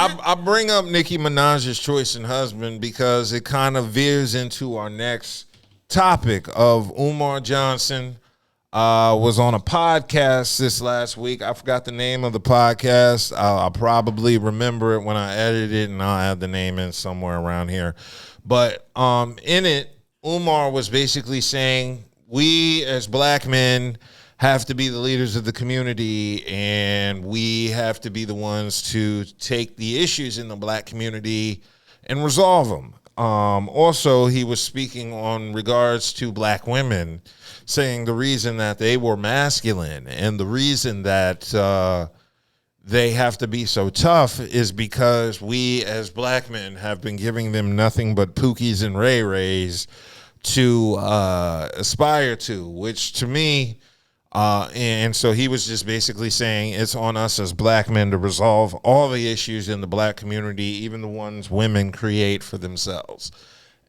I bring up Nicki Minaj's choice in husband because it kind of veers into our next topic of Umar Johnson. Was on a podcast this last week. I forgot the name of the podcast. I'll probably remember it when I edit it, and I'll add the name in somewhere around here. But in it, Umar was basically saying we as black men have to be the leaders of the community, and we have to be the ones to take the issues in the black community and resolve them. Also, he was speaking on regards to black women, saying the reason that they were masculine and the reason that they have to be so tough is because we as black men have been giving them nothing but pookies and ray-rays to aspire to, which to me, and so he was just basically saying it's on us as black men to resolve all the issues in the black community, even the ones women create for themselves.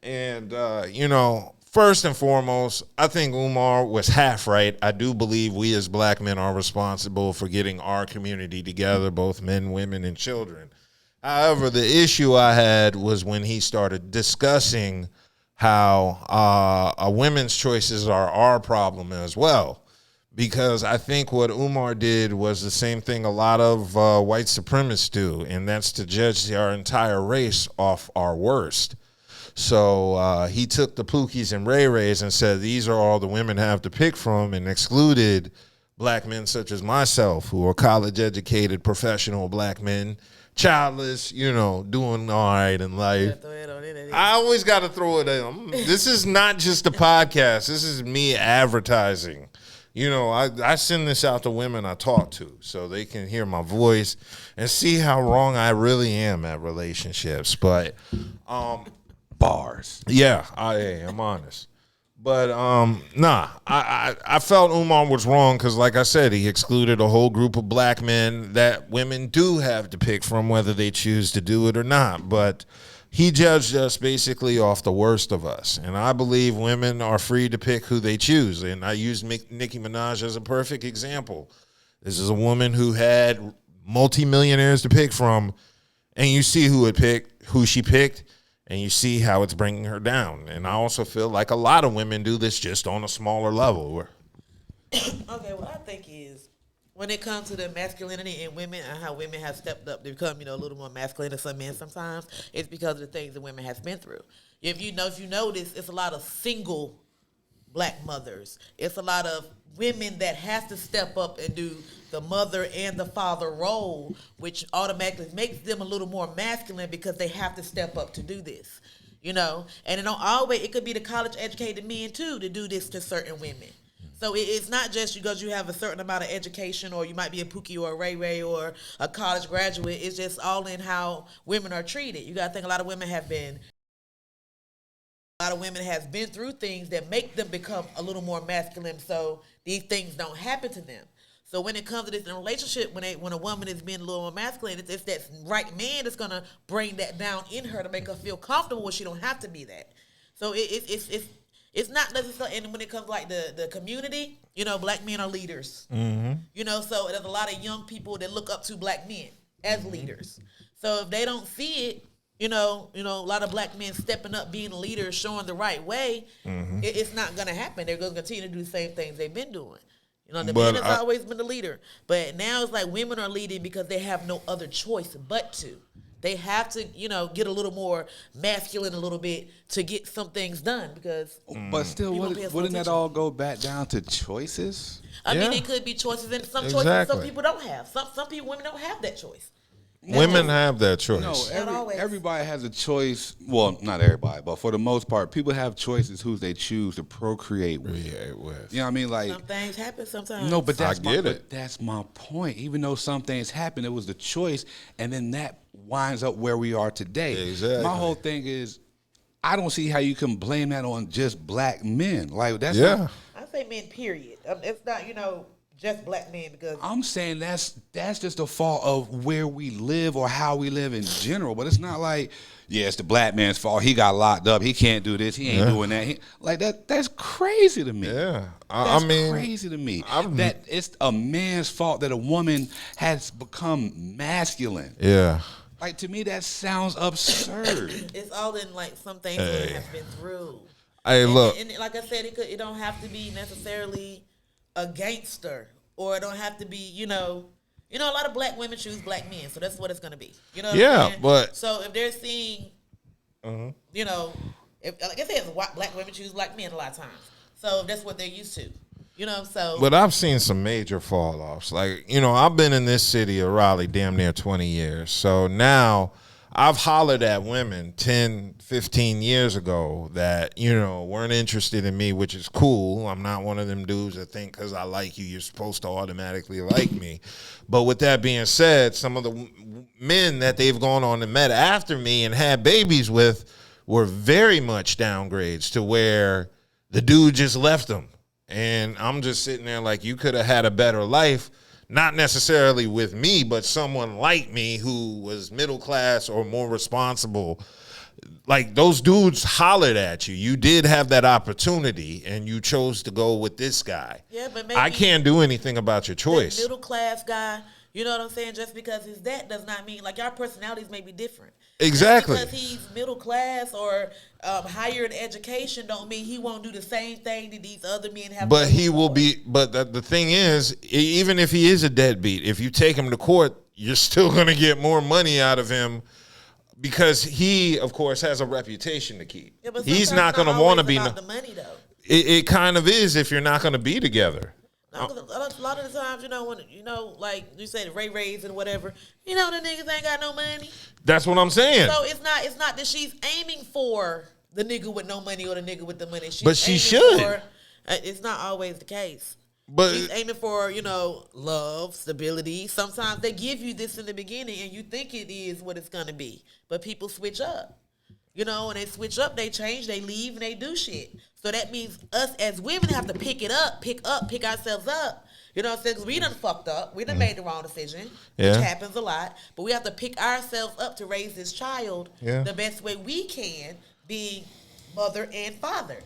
And, first and foremost, I think Umar was half right. I do believe we as black men are responsible for getting our community together, both men, women, and children. However, the issue I had was when he started discussing how women's choices are our problem as well. Because I think what Umar did was the same thing a lot of white supremacists do, and that's to judge our entire race off our worst. So he took the Pookies and Ray Rays and said, these are all the women have to pick from, and excluded black men such as myself, who are college-educated, professional black men, childless, doing all right in life. I always got to throw it in. This is not just a podcast. This is me advertising. I send this out to women I talk to so they can hear my voice and see how wrong I really am at relationships. But bars. Yeah, I'm honest. But I felt Umar was wrong because, like I said, he excluded a whole group of black men that women do have to pick from, whether they choose to do it or not. But he judged us basically off the worst of us. And I believe women are free to pick who they choose. And I use Nicki Minaj as a perfect example. This is a woman who had multimillionaires to pick from, and you see who she picked, and you see how it's bringing her down. And I also feel like a lot of women do this just on a smaller level. Okay, what I think is, when it comes to the masculinity in women and how women have stepped up to become, a little more masculine than some men sometimes, it's because of the things that women have been through. If you notice, it's a lot of single black mothers. It's a lot of women that have to step up and do the mother and the father role, which automatically makes them a little more masculine because they have to step up to do this, And it don't always, it could be the college-educated men, too, to do this to certain women. So it's not just because you have a certain amount of education, or you might be a Pookie or a Ray Ray or a college graduate. It's just all in how women are treated. You got to think a lot of women have been through things that make them become a little more masculine, so these things don't happen to them. So when it comes to this in a relationship, when a woman is being a little more masculine, it's that right man that's going to bring that down in her to make her feel comfortable where she don't have to be that. So it's not necessarily, and when it comes like the community, black men are leaders. Mm-hmm. So there's a lot of young people that look up to black men as leaders. So if they don't see it, a lot of black men stepping up, being leaders, showing the right way, it's not going to happen. They're going to continue to do the same things they've been doing. The man has always been the leader. But now it's like women are leading because they have no other choice but to. They have to, get a little more masculine a little bit to get some things done because. But still, wouldn't that all go back down to choices? I mean, it could be choices, and some choices some people don't have. Some women don't have that choice. Women have that choice. Everybody has a choice. Well, not everybody, but for the most part, people have choices who they choose to procreate with. You know what I mean? Like, some things happen sometimes. No, but that's my point. Even though some things happen, it was the choice, and then that winds up where we are today. Exactly. My whole thing is, I don't see how you can blame that on just black men. Like, that's not, I say men, period. It's not, just black men, because I'm saying that's just a fault of where we live or how we live in general. But it's not like, it's the black man's fault. He got locked up. He can't do this. He ain't doing that. That's crazy to me. Yeah, that's crazy to me. That it's a man's fault that a woman has become masculine. Yeah. Like, to me, that sounds absurd. It's all in like some things that has been through. Hey, look. And like I said, it don't have to be necessarily a gangster, or it don't have to be, a lot of black women choose black men, so that's what it's gonna be. You know what I'm saying? But so if they're seeing, if like I said, black women choose black men a lot of times. So that's what they're used to. But I've seen some major fall offs. Like, I've been in this city of Raleigh damn near 20 years. So now I've hollered at women 10, 15 years ago that, weren't interested in me, which is cool. I'm not one of them dudes that think because I like you, you're supposed to automatically like me. But with that being said, some of the men that they've gone on and met after me and had babies with were very much downgrades to where the dude just left them. And I'm just sitting there like, you could have had a better life, not necessarily with me, but someone like me who was middle class or more responsible. Like, those dudes hollered at you. You did have that opportunity, and you chose to go with this guy. Yeah, but maybe I can't do anything about your choice. Middle class guy, you know what I'm saying? Just because he's that does not mean, like, our personalities may be different. Exactly. Just because he's middle class or higher in education don't mean he won't do the same thing that these other men have. But he will be. But the thing is, even if he is a deadbeat, if you take him to court, you're still going to get more money out of him because he, of course, has a reputation to keep. Yeah, but he's not going to want to be. About the money, though. It kind of is if you're not going to be together. A lot of the times, when like you said, Ray-Rays and whatever, the niggas ain't got no money. That's what I'm saying. So it's not that she's aiming for the nigga with no money or the nigga with the money. But she should. It's not always the case. But she's aiming for, love, stability. Sometimes they give you this in the beginning and you think it is what it's gonna be. But people switch up. And they switch up, they change, they leave, and they do shit. So that means us as women have to pick ourselves up. You know what I'm saying? Because we done fucked up. We done made the wrong decision, which happens a lot. But we have to pick ourselves up to raise this child the best way we can, being mother and father.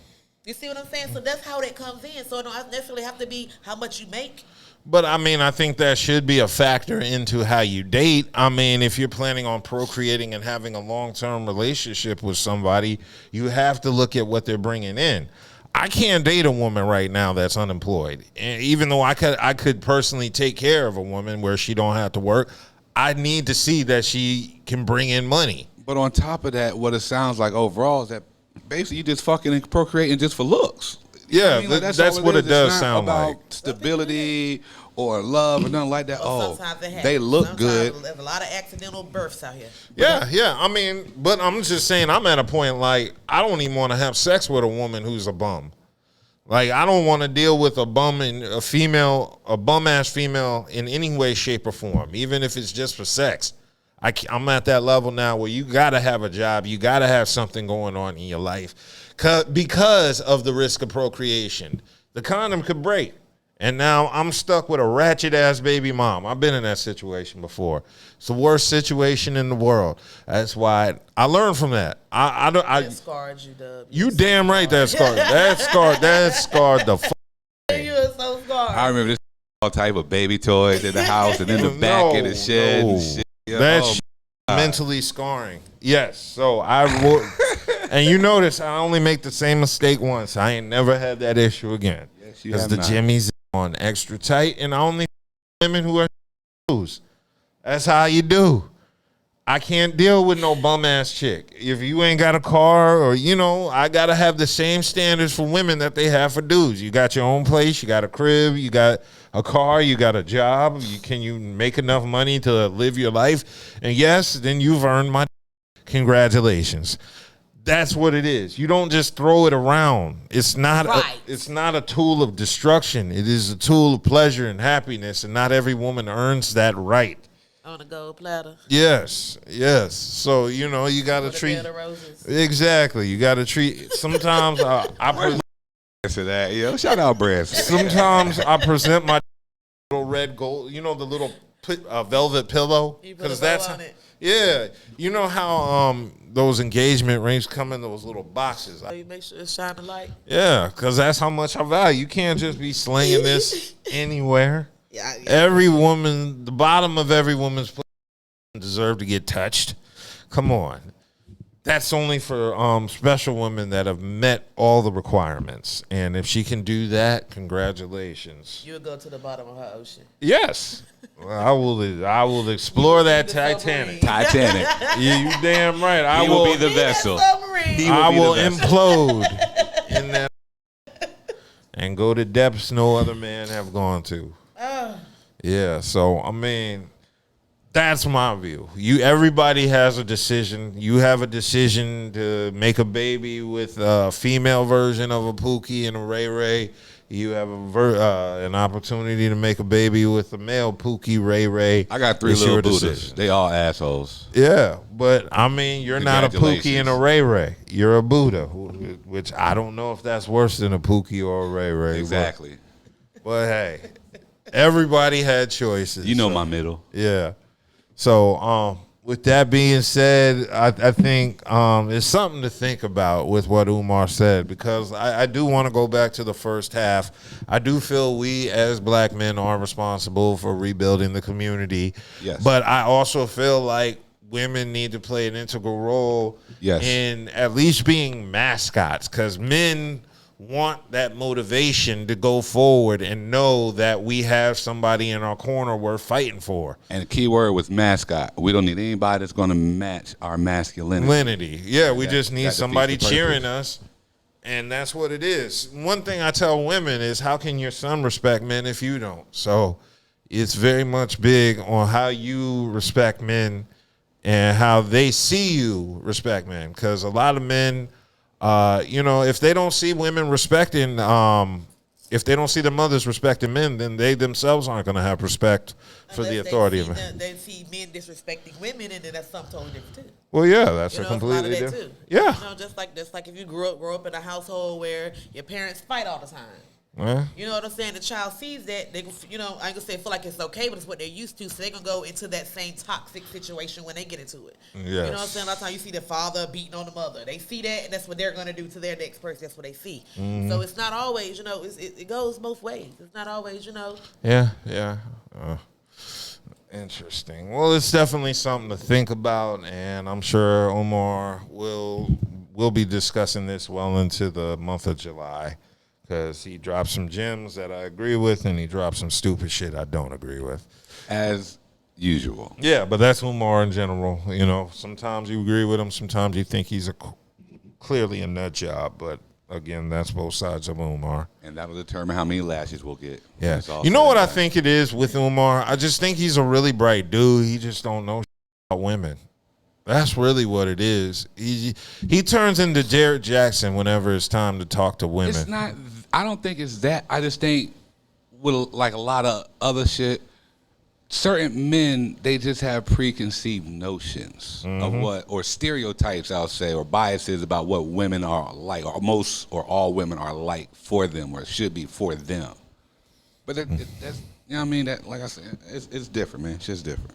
You see what I'm saying? So that's how that comes in. So it don't necessarily have to be how much you make. But, I think that should be a factor into how you date. If you're planning on procreating and having a long-term relationship with somebody, you have to look at what they're bringing in. I can't date a woman right now that's unemployed. And even though I could personally take care of a woman where she don't have to work, I need to see that she can bring in money. But on top of that, what it sounds like overall is that basically you just fucking and procreating just for looks. Yeah, that's what it does sound like. About stability or love or nothing like that. Sometimes it happens. They look sometimes good. There's a lot of accidental births out here. Yeah. But I'm just saying, I'm at a point like I don't even want to have sex with a woman who's a bum. Like, I don't want to deal with a bum and a bum ass female in any way, shape, or form, even if it's just for sex. I'm at that level now where you got to have a job. You got to have something going on in your life because of the risk of procreation. The condom could break. And now I'm stuck with a ratchet-ass baby mom. I've been in that situation before. It's the worst situation in the world. That's why I learned from that. That scarred you, Dub. You damn right that scarred. That scarred the fuck. You are so scarred. I remember this all type of baby toys in the house and in the back in the shed and shit. That's mentally scarring. Yes. So and you notice I only make the same mistake once. I ain't never had that issue again. Because the jimmies on extra tight, and I only women who are shoes. That's how you do. I can't deal with no bum ass chick. If you ain't got a car or I gotta have the same standards for women that they have for dudes. You got your own place, you got a crib, you got a car, you got a job. Can you make enough money to live your life? And yes, then you've earned my congratulations. That's what it is. You don't just throw it around. It's not a tool of destruction. It is a tool of pleasure and happiness, and not every woman earns that right. On a gold platter. Yes. So, you got to treat. Bed of roses. Exactly. You got to treat. Sometimes I that. Yo, shout out Branson. Sometimes I present my little red gold, the little velvet pillow. Because that's on it. Yeah. You know how those engagement rings come in those little boxes. So you make sure it's shining light. Yeah, because that's how much I value. You can't just be slinging this anywhere. Yeah. Every woman, the bottom of every woman's deserve to get touched. Come on. That's only for special women that have met all the requirements. And if she can do that, congratulations. You'll go to the bottom of her ocean. Yes. Well, I will explore that Titanic. You damn right. He will be the vessel. I will implode in that and go to depths no other man have gone to. Yeah, so I mean, that's my view. Everybody has a decision. You have a decision to make a baby with a female version of a Pookie and a Ray Ray. You have an opportunity to make a baby with a male Pookie, Ray Ray. I got 3 little Buddhas. They all assholes. Yeah, but I mean, you're not a Pookie and a Ray Ray. You're a Buddha, which I don't know if that's worse than a Pookie or a Ray Ray. Exactly. But hey, everybody had choices. You know my middle. Yeah. So, with that being said, I think it's something to think about with what Umar said, because I do want to go back to the first half. I do feel we as black men are responsible for rebuilding the community. Yes. But I also feel like women need to play an integral role in at least being mascots, because men want that motivation to go forward and know that we have somebody in our corner we're fighting for. And the key word was mascot. We don't need anybody that's going to match our masculinity. Yeah, we just need somebody cheering us, and that's what it is. One thing I tell women is, how can your son respect men if you don't? So it's very much big on how you respect men and how they see you respect men, because a lot of men, if they don't see women respecting, if they don't see the mothers respecting men, then they themselves aren't going to have respect for the authority of men. They see men disrespecting women, and then that's something totally different too. Well, yeah, that's a completely different. Yeah, just like if you grow up in a household where your parents fight all the time. You know what I'm saying? The child sees that, they, I ain't gonna say feel like it's okay, but it's what they're used to, so they're gonna go into that same toxic situation when they get into it. Yes. You know what I'm saying? A lot of times you see the father beating on the mother. They see that, and that's what they're gonna do to their next person. That's what they see. So it's not always, it goes both ways. It's not always, Yeah. Interesting. Well, it's definitely something to think about, and I'm sure Umar will be discussing this well into the month of July, because he dropped some gems that I agree with, and he dropped some stupid shit I don't agree with. As usual. Yeah, but that's Umar in general. Sometimes you agree with him, sometimes you think he's clearly a nut job, but again, that's both sides of Umar. And that'll determine how many lashes we'll get. Yeah. You know what I think it is with Umar? I just think he's a really bright dude. He just don't know about women. That's really what it is. He turns into Jared Jackson whenever it's time to talk to women. It's not. I don't think it's that. I just think with like a lot of other shit, certain men, they just have preconceived notions of what, or stereotypes, I'll say, or biases about what women are like, or most or all women are like for them, or should be for them. But that's, you know what I mean? That, like I said, it's different, man. It's just different.